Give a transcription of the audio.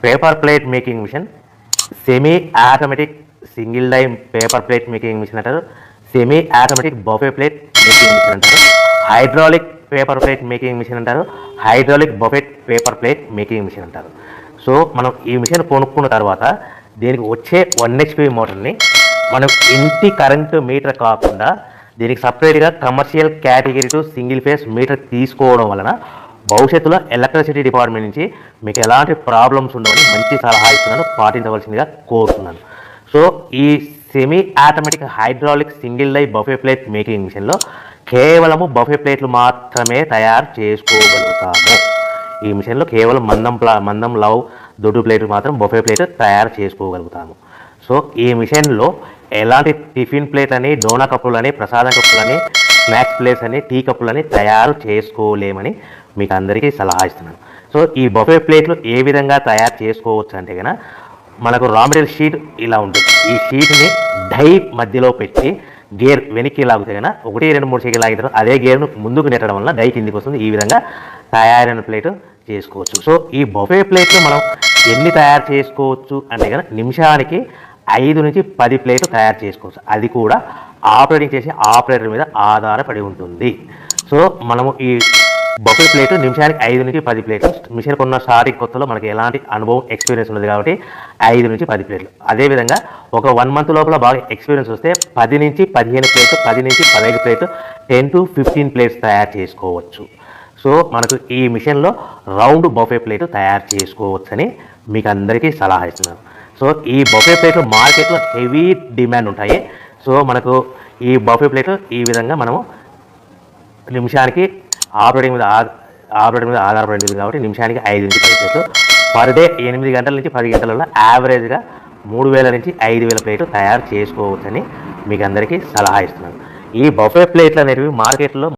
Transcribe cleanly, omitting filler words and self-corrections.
Paper plate making machine, semi automatic single die paper plate making machine అంటారు, semi automatic buffet plate making machine అంటారు, hydraulic paper plate making machine అంటారు, hydraulic buffet paper plate making machine అంటారు. So మనం ఈ machine కొనుక్కున్న తర్వాత దీనికి వచ్చే 1 HP మోటార్ని మనం ఇంటి కరెంటు మీటర్ కాకుండా దీనికి సపరేట్గా commercial category to single phase metre తీసుకోవడం వలన భవిష్యత్తులో ఎలక్ట్రిసిటీ డిపార్ట్మెంట్ నుంచి మీకు ఎలాంటి ప్రాబ్లమ్స్ ఉండవని మంచి సలహా ఇస్తున్నాను, పాటించవలసిందిగా కోరుతున్నాను. సో ఈ semi automatic hydraulic single die buffet plate making మిషన్లో కేవలము బఫే ప్లేట్లు మాత్రమే తయారు చేసుకోగలుగుతాము. ఈ మిషన్లో కేవలం మందం లవ్ దొడ్డు ప్లేట్లు మాత్రం బఫే ప్లేట్ తయారు చేసుకోగలుగుతాము. సో ఈ మిషన్లో ఎలాంటి టిఫిన్ ప్లేట్లని, డోనా కప్పులని, ప్రసాదం కప్పులని, స్నాక్స్ ప్లేట్స్ అని, టీ కప్పులని తయారు చేసుకోలేమని మీకు అందరికీ సలహా ఇస్తున్నాను. సో ఈ బఫే ప్లేట్లు ఏ విధంగా తయారు చేసుకోవచ్చు అంటే కనుక మనకు రా మెటీరియల్ షీట్ ఇలా ఉంటుంది. ఈ షీట్ని డై మధ్యలో పెట్టి గేర్ వెనక్కి లాగితే కనుక 1, 2, 3 సెకండ్లు లాగిన తర్వాత అదే గేర్ను ముందుకు నెట్టడం వల్ల డై కిందికి వస్తుంది. ఈ విధంగా తయారైన ప్లేట్ చేసుకోవచ్చు. సో ఈ బఫే ప్లేట్లు మనం ఎన్ని తయారు చేసుకోవచ్చు అంటే కనుక నిమిషానికి 5 నుంచి 10 ప్లేట్లు తయారు చేసుకోవచ్చు. అది కూడా ఆపరేటింగ్ చేసే ఆపరేటర్ మీద ఆధారపడి ఉంటుంది. సో మనము ఈ బఫే ప్లేట్ నిమిషానికి 5 నుంచి 10 ప్లేట్లు. మిషన్ కొన్న స్టార్టింగ్ కొత్తలో మనకి ఎలాంటి అనుభవం ఎక్స్పీరియన్స్ ఉన్నది కాబట్టి 5 నుంచి 10 ప్లేట్లు. అదేవిధంగా ఒక 1 మంత్ లోపల బాగా ఎక్స్పీరియన్స్ వస్తే 10 నుంచి 15 ప్లేట్లు, 10 నుంచి 15 ప్లేట్లు, 10 to 15 ప్లేట్స్ తయారు చేసుకోవచ్చు. సో మనకు ఈ మిషన్లో రౌండ్ బఫే ప్లేట్ తయారు చేసుకోవచ్చని మీకు అందరికీ సలహా ఇస్తున్నాను. సో ఈ బఫే ప్లేట్లు మార్కెట్లో హెవీ డిమాండ్ ఉంటాయి. సో మనకు ఈ బఫే ప్లేట్లు ఈ విధంగా మనము నిమిషానికి ఆపరేటింగ్ మీద ఆధారపడింది కాబట్టి నిమిషానికి 5 నుంచి 10 ప్లేట్లు పర్ డే 8 గంటల నుంచి 10 గంటలలో యావరేజ్గా 3000 నుంచి 5000 ప్లేట్లు తయారు చేసుకోవచ్చని మీకు అందరికీ సలహా ఇస్తున్నాను. ఈ బఫే ప్లేట్లు అనేవి మార్కెట్లో